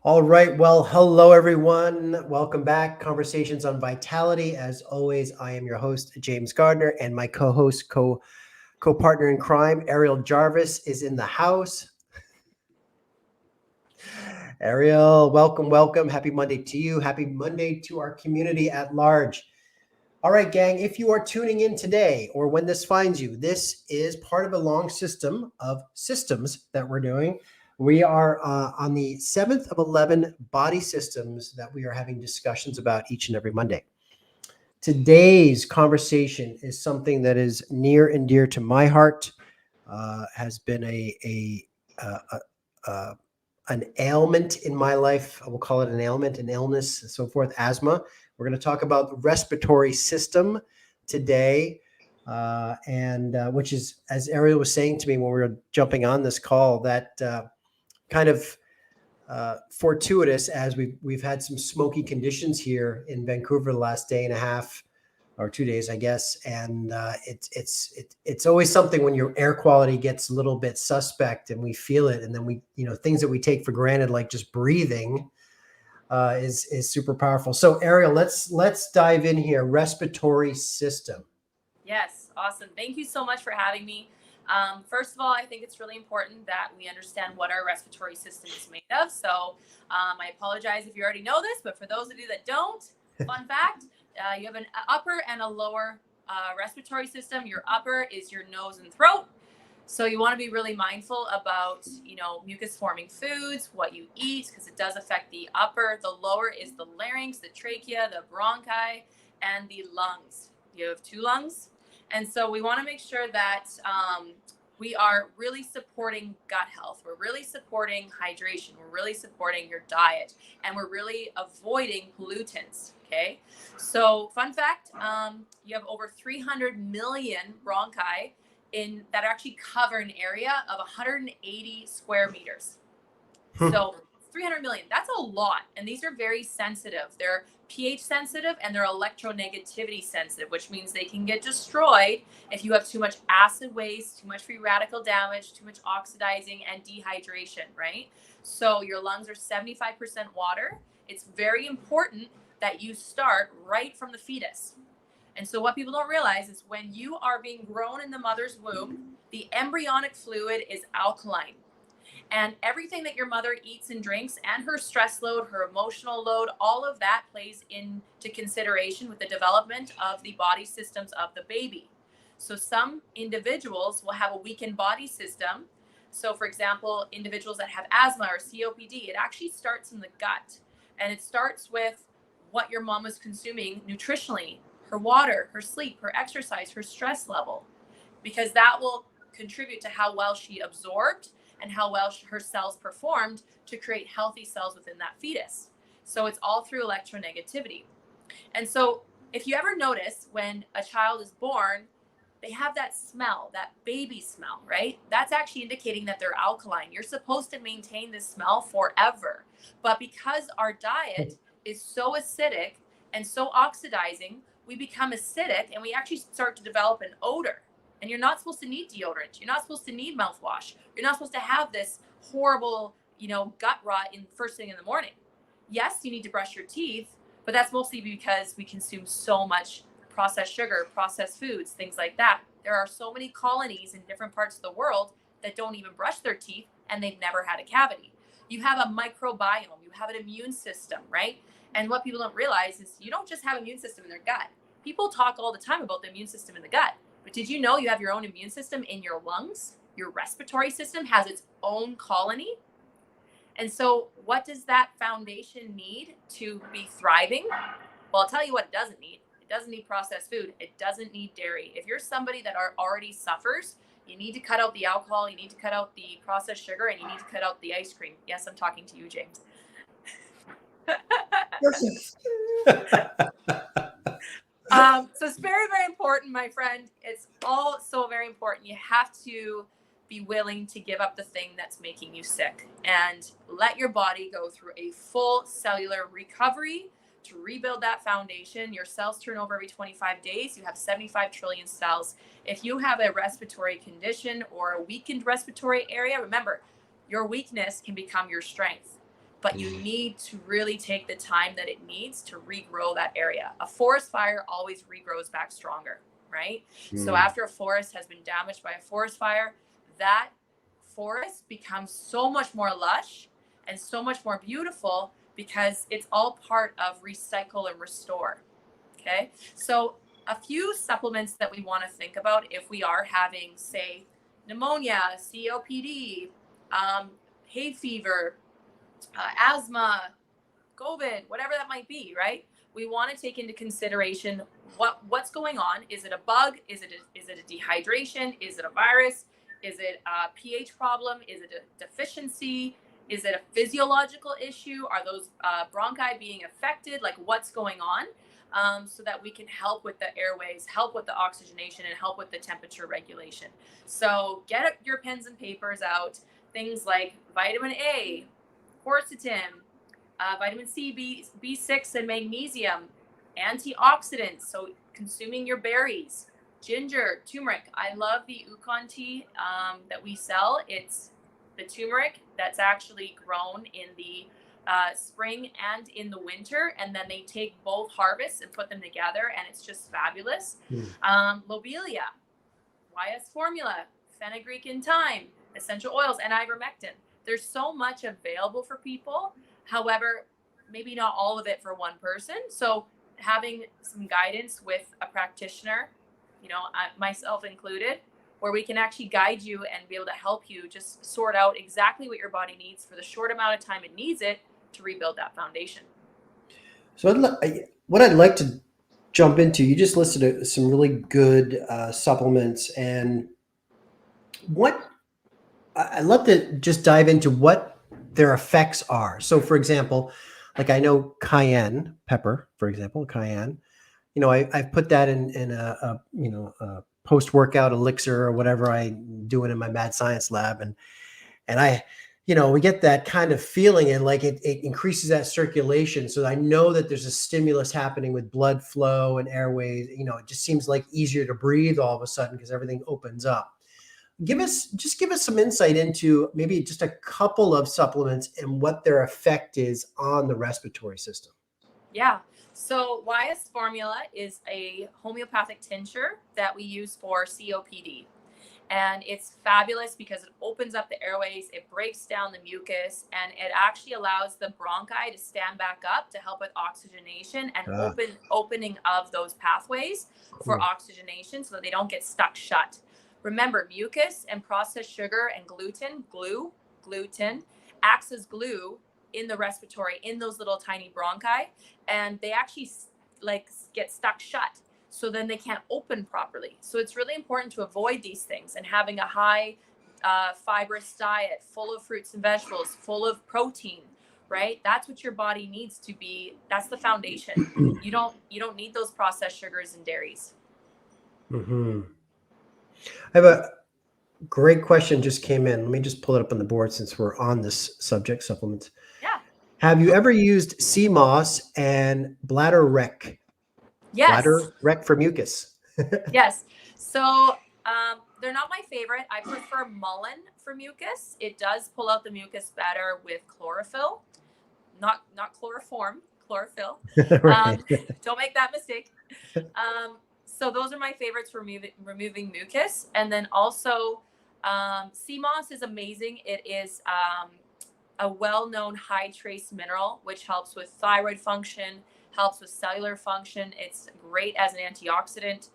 All right. Well, hello, everyone. Welcome back. Conversations on Vitality. As always, I am your host, James Gardner, and my co-host, co-partner in crime, Ariel Jarvis, is in the house. Ariel, welcome, welcome. Happy Monday to you. Happy Monday to our community at large. All right, gang, if you are tuning in today or when this finds you, this is part of a long system of systems that we're doing. We are on the 7th of 11 body systems that we are having discussions about each and every Monday. Today's conversation is something that is near and dear to my heart, has been a an ailment in my life. I will call it an ailment, an illness, and so forth, asthma. We're going to talk about the respiratory system today, and which is, as Ariel was saying to me when we were jumping on this call, that kind of fortuitous as we've had some smoky conditions here in Vancouver the last day and a half or 2 days, I guess. And it's always something when your air quality gets a little bit suspect and we feel it, and then things that we take for granted, like just breathing, is super powerful. So Ariel, let's dive in here. Respiratory system. Yes, awesome. Thank you so much for having me. First of all, I think it's really important that we understand what our respiratory system is made of. So I apologize if you already know this, but for those of you that don't, fun fact, you have an upper and a lower respiratory system. Your upper is your nose and throat. So you want to be really mindful about, mucus forming foods, what you eat, because it does affect the upper. The lower is the larynx, the trachea, the bronchi, and the lungs. You have two lungs. And so we want to make sure that we are really supporting gut health. We're really supporting hydration. We're really supporting your diet. And we're really avoiding pollutants. Okay. So fun fact, you have over 300 million bronchi that actually cover an area of 180 square meters. So 300 million, that's a lot. And these are very sensitive. They're pH sensitive and they're electronegativity sensitive, which means they can get destroyed if you have too much acid waste, too much free radical damage, too much oxidizing and dehydration, right? So your lungs are 75% water. It's very important that you start right from the fetus. And so what people don't realize is when you are being grown in the mother's womb, the embryonic fluid is alkaline. And everything that your mother eats and drinks and her stress load, her emotional load, all of that plays into consideration with the development of the body systems of the baby. So some individuals will have a weakened body system. So for example, individuals that have asthma or COPD, it actually starts in the gut. And it starts with what your mom was consuming nutritionally, her water, her sleep, her exercise, her stress level, because that will contribute to how well she absorbed and how well her cells performed to create healthy cells within that fetus. So it's all through electronegativity. And so if you ever notice when a child is born, they have that smell, that baby smell, right? That's actually indicating that they're alkaline. You're supposed to maintain this smell forever. But because our diet is so acidic and so oxidizing, we become acidic and we actually start to develop an odor. And you're not supposed to need deodorant. You're not supposed to need mouthwash. You're not supposed to have this horrible, gut rot in first thing in the morning. Yes, you need to brush your teeth, but that's mostly because we consume so much processed sugar, processed foods, things like that. There are so many colonies in different parts of the world that don't even brush their teeth and they've never had a cavity. You have a microbiome, you have an immune system, right? And what people don't realize is you don't just have an immune system in their gut. People talk all the time about the immune system in the gut, but did you know you have your own immune system in your lungs? Your respiratory system has its own colony. And so what does that foundation need to be thriving? Well, I'll tell you what it doesn't need. It doesn't need processed food. It doesn't need dairy. If you're somebody that already suffers, you need to cut out the alcohol, you need to cut out the processed sugar, and you need to cut out the ice cream. Yes, I'm talking to you, James. So it's very, very important, my friend. It's all so very important. You have to be willing to give up the thing that's making you sick and let your body go through a full cellular recovery to rebuild that foundation. Your cells turn over every 25 days. You have 75 trillion cells. If you have a respiratory condition or a weakened respiratory area, remember, your weakness can become your strength. but you need to really take the time that it needs to regrow that area. A forest fire always regrows back stronger, right? So after a forest has been damaged by a forest fire, that forest becomes so much more lush and so much more beautiful because it's all part of recycle and restore. Okay. So a few supplements that we want to think about if we are having, say, pneumonia, COPD, hay fever, asthma, COVID, whatever that might be, right? We want to take into consideration what's going on. Is it a bug? Is it a dehydration? Is it a virus? Is it a pH problem? Is it a deficiency? Is it a physiological issue? Are those bronchi being affected? Like, what's going on? So that we can help with the airways, help with the oxygenation, and help with the temperature regulation. So get your pens and papers out. Things like vitamin A, quercetin, vitamin C, B6, and magnesium, antioxidants. So consuming your berries, ginger, turmeric. I love the Ukon tea that we sell. It's the turmeric that's actually grown in the spring and in the winter, and then they take both harvests and put them together, and it's just fabulous. Lobelia, YS formula, fenugreek and thyme, essential oils, and ivermectin. There's so much available for people. However, maybe not all of it for one person. So having some guidance with a practitioner, myself included, where we can actually guide you and be able to help you just sort out exactly what your body needs for the short amount of time it needs it to rebuild that foundation. So what I'd like to jump into, you just listed some really good supplements, and I'd love to just dive into what their effects are. So for example, like I know cayenne pepper, for example, cayenne, I've put that in a post-workout elixir or whatever I'm doing in my mad science lab. And I, we get that kind of feeling, and like it increases that circulation. So I know that there's a stimulus happening with blood flow and airways. It just seems like easier to breathe all of a sudden because everything opens up. Give us some insight into maybe just a couple of supplements and what their effect is on the respiratory system. Yeah. So YS formula is a homeopathic tincture that we use for COPD. And it's fabulous because it opens up the airways, it breaks down the mucus, and it actually allows the bronchi to stand back up to help with oxygenation and opening of those pathways for oxygenation so that they don't get stuck shut. Remember, mucus and processed sugar and gluten acts as glue in the respiratory, in those little tiny bronchi, and they actually get stuck shut. So then they can't open properly. So it's really important to avoid these things, and having a high fibrous diet full of fruits and vegetables, full of protein, right? That's what your body needs to be. That's the foundation. You don't need those processed sugars and dairies. I have a great question just came in. Let me just pull it up on the board since we're on this subject, supplements. Yeah. Have you ever used sea moss and bladder wreck? Yes. Bladder wreck for mucus. Yes. So they're not my favorite. I prefer mullein for mucus. It does pull out the mucus better with chlorophyll, not chloroform, chlorophyll. Right. Don't make that mistake. So those are my favorites for removing mucus. And then also sea moss is amazing. It is a well-known high trace mineral, which helps with thyroid function, helps with cellular function. It's great as an antioxidant.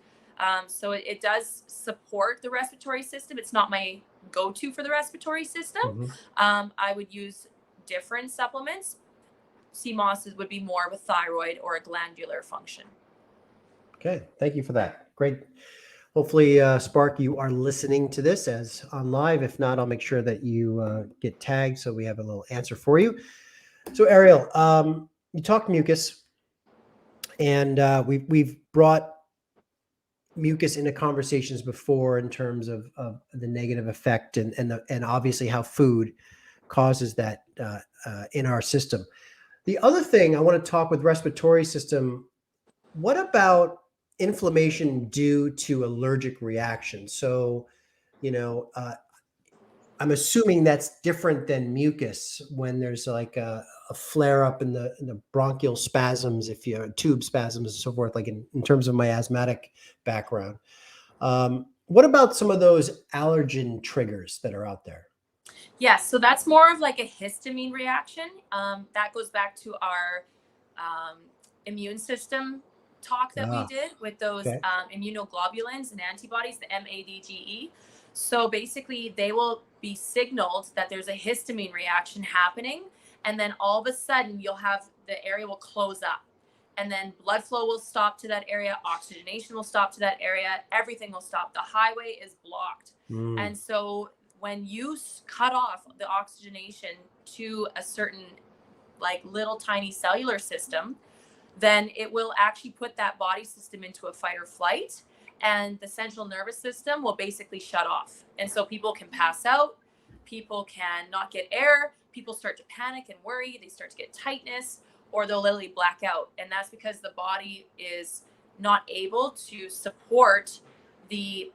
So it does support the respiratory system. It's not my go-to for the respiratory system. I would use different supplements. Sea moss would be more of a thyroid or a glandular function. Okay, thank you for that. Great. Hopefully, Spark, you are listening to this as on live. If not, I'll make sure that you get tagged so we have a little answer for you. So, Ariel, you talked mucus, and we've brought mucus into conversations before in terms of the negative effect and obviously how food causes that in our system. The other thing I want to talk with respiratory system, what about inflammation due to allergic reactions? So, I'm assuming that's different than mucus when there's like a flare up in the bronchial spasms, if you tube spasms and so forth, like in terms of my asthmatic background. What about some of those allergen triggers that are out there? Yes, so that's more of like a histamine reaction. That goes back to our um, immune system talk that we Ah, did with those okay. immunoglobulins and antibodies, the MADGE. So basically, they will be signaled that there's a histamine reaction happening, and then all of a sudden, you'll have the area will close up, and then blood flow will stop to that area, oxygenation will stop to that area, everything will stop. The highway is blocked, Mm, and so when you cut off the oxygenation to a certain like little tiny cellular system, then it will actually put that body system into a fight or flight, and the central nervous system will basically shut off. And so people can pass out, people can not get air, people start to panic and worry, they start to get tightness, or they'll literally black out. And that's because the body is not able to support the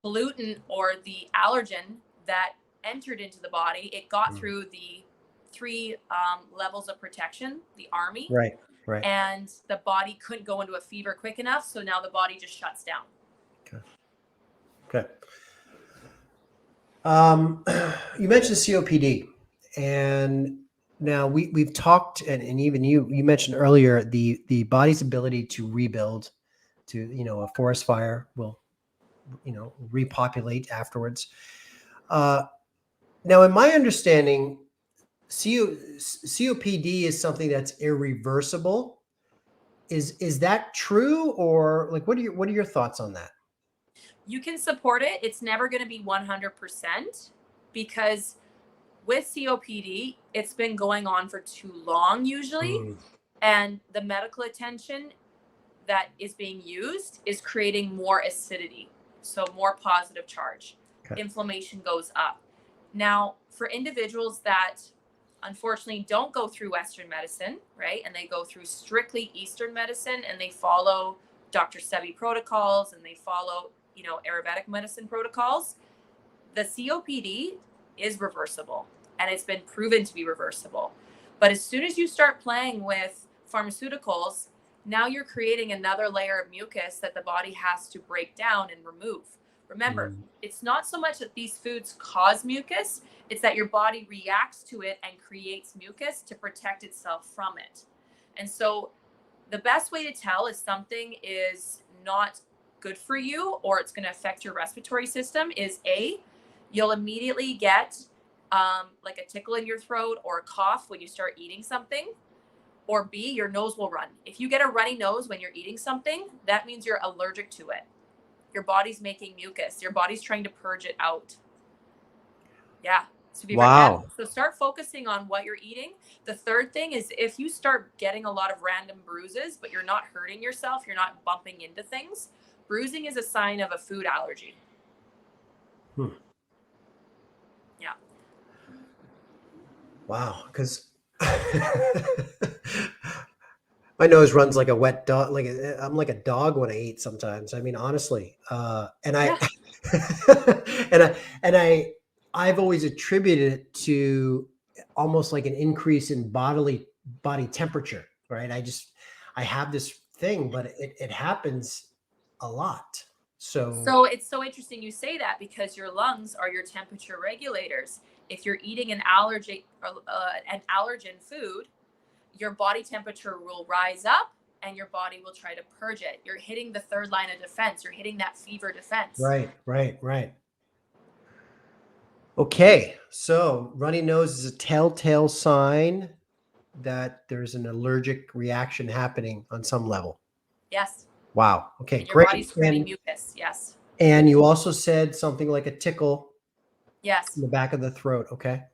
pollutant or the allergen that entered into the body. It got mm. through the three levels of protection, the army, Right, right. and the body couldn't go into a fever quick enough. So now the body just shuts down. Okay. Okay. You mentioned COPD, and now we've talked, and even you mentioned earlier the body's ability to rebuild. To a forest fire will repopulate afterwards. Uh, Now, in my understanding, COPD is something that's irreversible. Is that true, or like what are your thoughts on that? You can support it. It's never going to be 100% because with COPD, it's been going on for too long usually. Mm, And the medical attention that is being used is creating more acidity, so more positive charge. okay. Inflammation goes up. Now, for individuals that unfortunately don't go through Western medicine, right, and they go through strictly Eastern medicine and they follow Dr. Sebi protocols and they follow, Ayurvedic medicine protocols, the COPD is reversible and it's been proven to be reversible. But as soon as you start playing with pharmaceuticals, now you're creating another layer of mucus that the body has to break down and remove. Remember, Mm, it's not so much that these foods cause mucus, it's that your body reacts to it and creates mucus to protect itself from it. And so the best way to tell if something is not good for you or it's going to affect your respiratory system is you'll immediately get like a tickle in your throat or a cough when you start eating something, or B, your nose will run. If you get a runny nose when you're eating something, that means you're allergic to it. Your body's making mucus. Your body's trying to purge it out. Yeah. So be very careful. wow. So start focusing on what you're eating. The third thing is if you start getting a lot of random bruises, but you're not hurting yourself, you're not bumping into things, bruising is a sign of a food allergy. Hmm. Yeah. Wow. Because my nose runs like a wet dog. I'm like a dog when I eat sometimes. I mean, honestly. And I Yeah. I've always attributed it to almost like an increase in body temperature, right? I have this thing, but it happens a lot. So So it's so interesting you say that because your lungs are your temperature regulators. If you're eating an allergen food, your body temperature will rise up and your body will try to purge it. You're hitting the third line of defense. You're hitting that fever defense. right, right, right. Okay, so runny nose is a telltale sign that there's an allergic reaction happening on some level. Yes. Wow. Okay, And your great. body's creating mucus. Yes. And you also said something like a tickle in Yes. the back of the throat. Okay.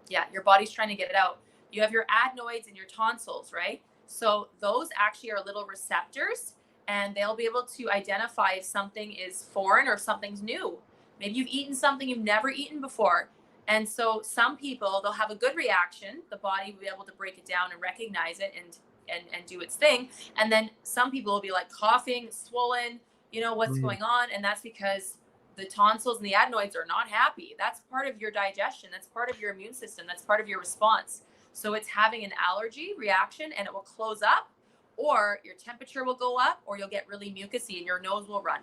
Yeah. Your body's trying to get it out. You have your adenoids and your tonsils, right? So those actually are little receptors and they'll be able to identify if something is foreign or if something's new. Maybe you've eaten something you've never eaten before. And so some people, they'll have a good reaction. The body will be able to break it down and recognize it and do its thing. And then some people will be like coughing, swollen, what's Mm, going on. And that's because the tonsils and the adenoids are not happy. That's part of your digestion. That's part of your immune system. That's part of your response. So it's having an allergy reaction, and it will close up, or your temperature will go up, or you'll get really mucousy and your nose will run.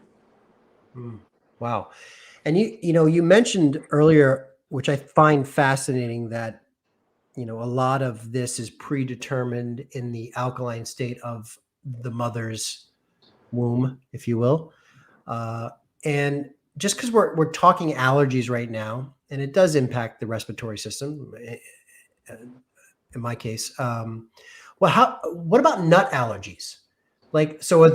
Wow. And you mentioned earlier, which I find fascinating, that a lot of this is predetermined in the alkaline state of the mother's womb, if you will. And just because we're talking allergies right now, and it does impact the respiratory system, in my case. What about nut allergies? Like, so are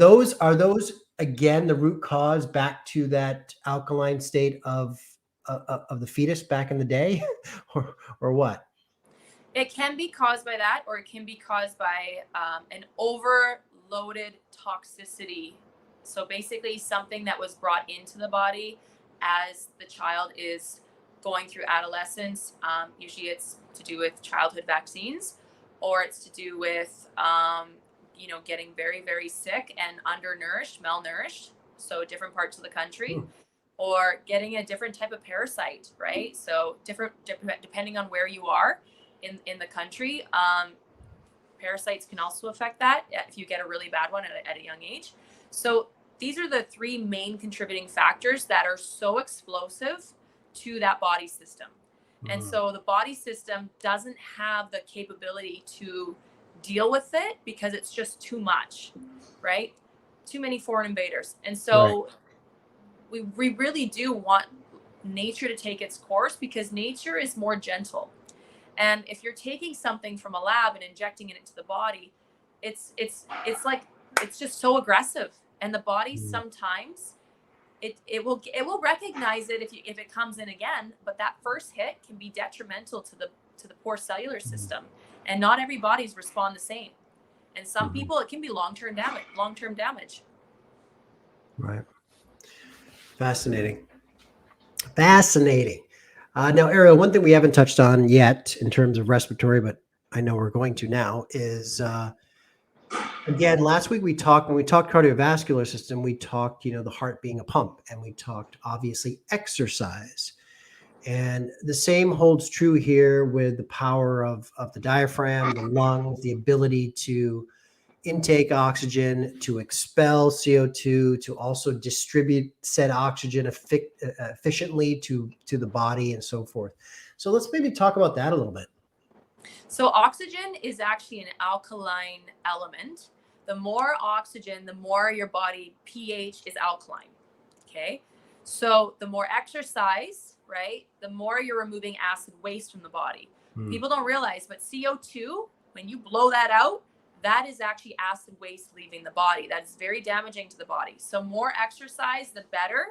those again the root cause back to that alkaline state of the fetus back in the day, or what? It can be caused by that, or it can be caused by an overloaded toxicity. So basically, something that was brought into the body as the child is going through adolescence. Usually, it's to do with childhood vaccines, or it's to do with getting very, very sick and undernourished, malnourished. So different parts of the country. Or getting a different type of parasite, right? So different depending on where you are in the country. Parasites can also affect that if you get a really bad one at a young age. So these are the three main contributing factors that are so explosive to that body system. And so the body system doesn't have the capability to deal with it because it's just too much, right? Too many foreign invaders. And so we really do want nature to take its course, because nature is more gentle. And if you're taking something from a lab and injecting it into the body, it's like, it's just so aggressive. And the body sometimes it will recognize it if it comes in again, but that first hit can be detrimental to the poor cellular system. And not every body's respond the same. And some people, it can be long-term damage. Right. Fascinating. Now, Ariel, one thing we haven't touched on yet in terms of respiratory, but I know we're going to now, is again, last week when we talked cardiovascular system, we talked, the heart being a pump, and we talked obviously exercise. And the same holds true here with the power of the diaphragm, the lungs, the ability to intake oxygen, to expel CO2, to also distribute said oxygen efficiently to the body, and so forth. So let's maybe talk about that a little bit. So oxygen is actually an alkaline element. The more oxygen, the more your body pH is alkaline. Okay. So the more exercise, right, the more you're removing acid waste from the body. People don't realize, but CO2, when you blow that out, that is actually acid waste leaving the body. That is very damaging to the body. So more exercise, the better.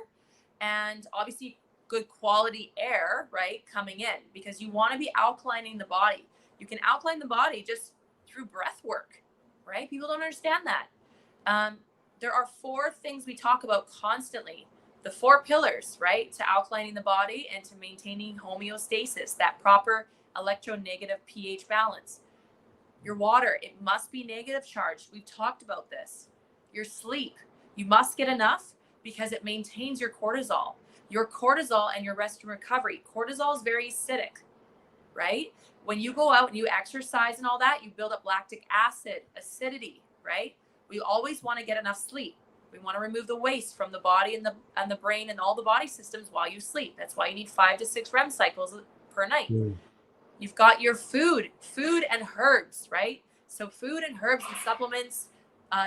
And obviously good quality air, right, coming in, because you want to be alkalining the body. You can alkaline the body just through breath work, right? People don't understand that. There are 4 things we talk about constantly. The 4 pillars, right, to alkalining the body and to maintaining homeostasis, that proper electronegative pH balance. Your water, it must be negative charged. We've talked about this. Your sleep, you must get enough, because it maintains your cortisol. Your cortisol and your rest and recovery. Cortisol is very acidic, right? When you go out and you exercise and all that, you build up lactic acid, acidity, right? We always want to get enough sleep. We want to remove the waste from the body and the brain and all the body systems while you sleep. That's why you need 5 to 6 REM cycles per night. You've got your food and herbs, right? So food and herbs and supplements,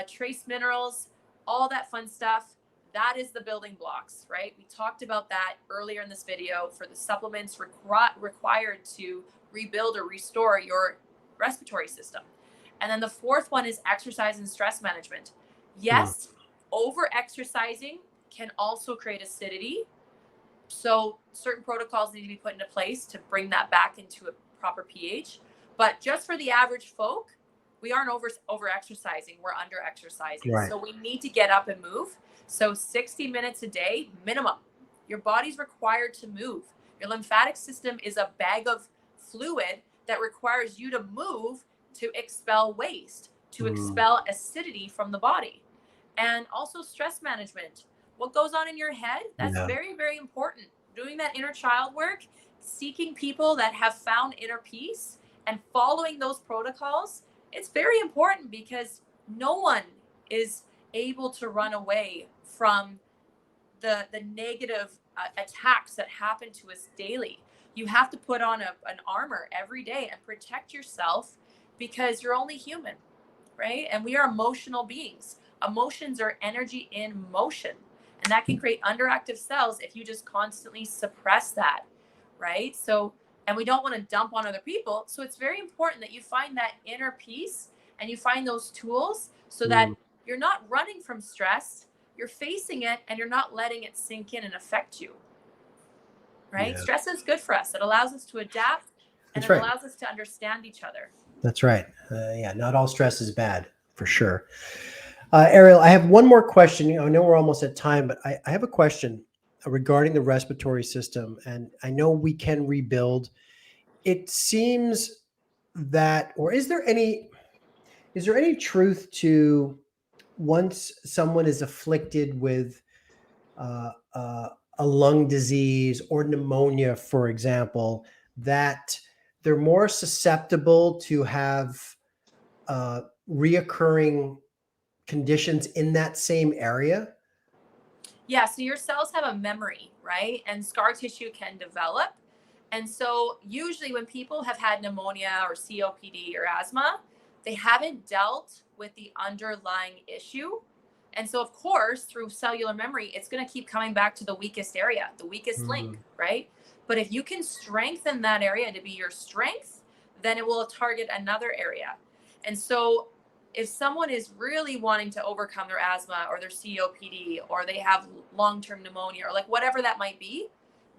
trace minerals, all that fun stuff. That is the building blocks, right? We talked about that earlier in this video for the supplements required to rebuild or restore your respiratory system. And then the 4th one is exercise and stress management. Yes, over exercising can also create acidity. So certain protocols need to be put into place to bring that back into a proper pH. But just for the average folk, we aren't over exercising. We're under exercising. Right. So we need to get up and move. So 60 minutes a day minimum. Your body's required to move. Your lymphatic system is a bag of fluid that requires you to move to expel waste, to expel acidity from the body. And also stress management. what goes on in your head, that's Yeah. very, very important. Doing that inner child work, seeking people that have found inner peace and following those protocols, it's very important because no one is able to run away from the negative attacks that happen to us daily. You have to put on an armor every day and protect yourself because you're only human, right? And we are emotional beings. Emotions are energy in motion, and that can create underactive cells if you just constantly suppress that, right? So, and we don't want to dump on other people. So it's very important that you find that inner peace and you find those tools so that Mm, you're not running from stress, you're facing it and you're not letting it sink in and affect you, right? yeah. Stress is good for us. It allows us to adapt and That's it right. allows us to understand each other. That's right. Yeah, not all stress is bad, for sure. Ariel, I have one more question. I know we're almost at time, but I have a question regarding the respiratory system. And I know we can rebuild. It seems that, or is there any truth to once someone is afflicted with uh, uh, a lung disease or pneumonia, for example, that they're more susceptible to have reoccurring conditions in that same area? Yeah, so your cells have a memory, right? And scar tissue can develop. And so, usually, when people have had pneumonia or COPD or asthma, they haven't dealt with the underlying issue. And so, of course, through cellular memory, it's going to keep coming back to the weakest area, the weakest link, Mm, right? But if you can strengthen that area to be your strength, then it will target another area. And so, if someone is really wanting to overcome their asthma or their COPD or they have long-term pneumonia or like whatever that might be,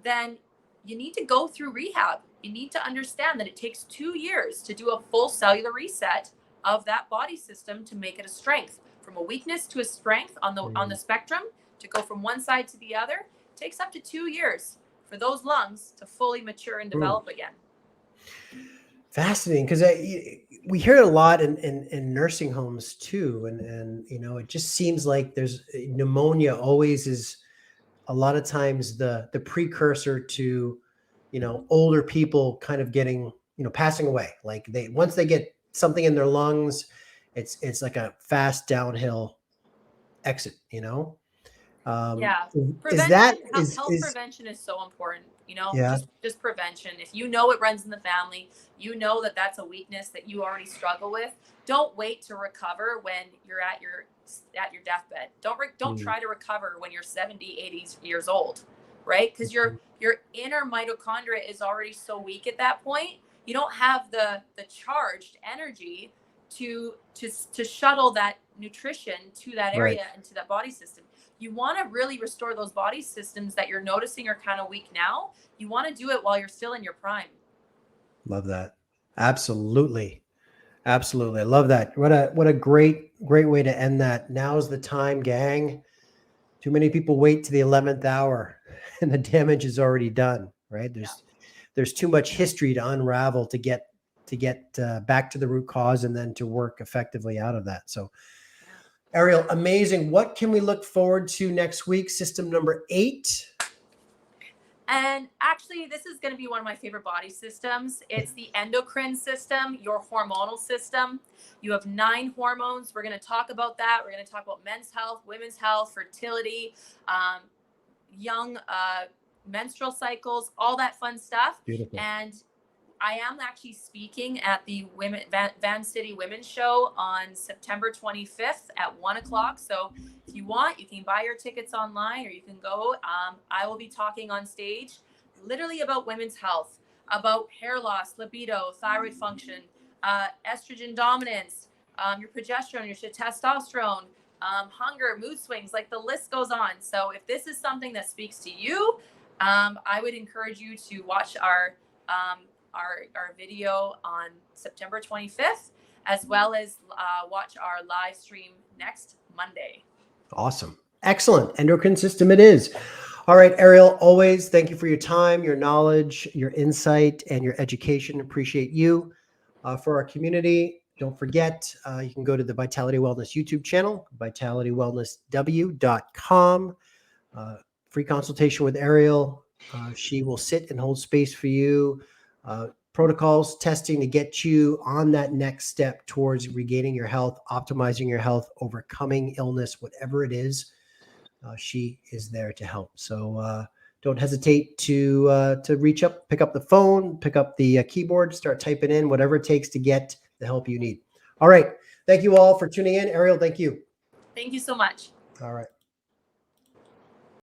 then you need to go through rehab. You need to understand that it takes 2 years to do a full cellular reset of that body system to make it a strength. From a weakness to a strength on the mm, spectrum, to go from one side to the other, takes up to 2 years for those lungs to fully mature and mm. develop again. Fascinating, because we hear it a lot in nursing homes too, and it just seems like there's pneumonia always is a lot of times the precursor to older people kind of getting passing away. Like they once they get something in their lungs, it's like a fast downhill exit. Yeah, Is that prevention, health is prevention is so important. yeah. Just prevention. If you know it runs in the family, you know that that's a weakness that you already struggle with. Don't wait to recover when you're at your deathbed. Don't Mm, try to recover when you're 70, 80 years old, right? Because your inner mitochondria is already so weak at that point. You don't have the charged energy to shuttle that nutrition to that right. area and to that body system. You want to really restore those body systems that you're noticing are kind of weak now. You want to do it while you're still in your prime. Love that. Absolutely. Absolutely. I love that. What a great way to end that. Now's the time, gang. Too many people wait to the 11th hour and the damage is already done, right? Yeah. There's too much history to unravel to get back to the root cause and then to work effectively out of that. So, Yeah. Ariel, amazing. What can we look forward to next week? System number 8. And actually, this is going to be one of my favorite body systems. It's the endocrine system, your hormonal system. You have 9 hormones. We're going to talk about that. We're going to talk about men's health, women's health, fertility, young menstrual cycles, all that fun stuff. Beautiful. And I am actually speaking at the Van City Women's Show on September 25th at 1:00. So if you want, you can buy your tickets online or you can go. I will be talking on stage literally about women's health, about hair loss, libido, thyroid function, estrogen dominance, your progesterone, your testosterone, hunger, mood swings, like the list goes on. So if this is something that speaks to you, I would encourage you to watch our video on September 25th, as well as watch our live stream next Monday. Awesome. Excellent. Endocrine system it is. All right, Ariel, always thank you for your time, your knowledge, your insight, and your education. Appreciate you. For our community, don't forget, you can go to the Vitality Wellness YouTube channel, vitalitywellnessw.com. free consultation with Ariel. She will sit and hold space for you. Protocols, testing to get you on that next step towards regaining your health, optimizing your health, overcoming illness, whatever it is. She is there to help. So don't hesitate to reach up, pick up the phone, pick up the keyboard, start typing in whatever it takes to get the help you need. All right. Thank you all for tuning in. Ariel, thank you. Thank you so much. All right.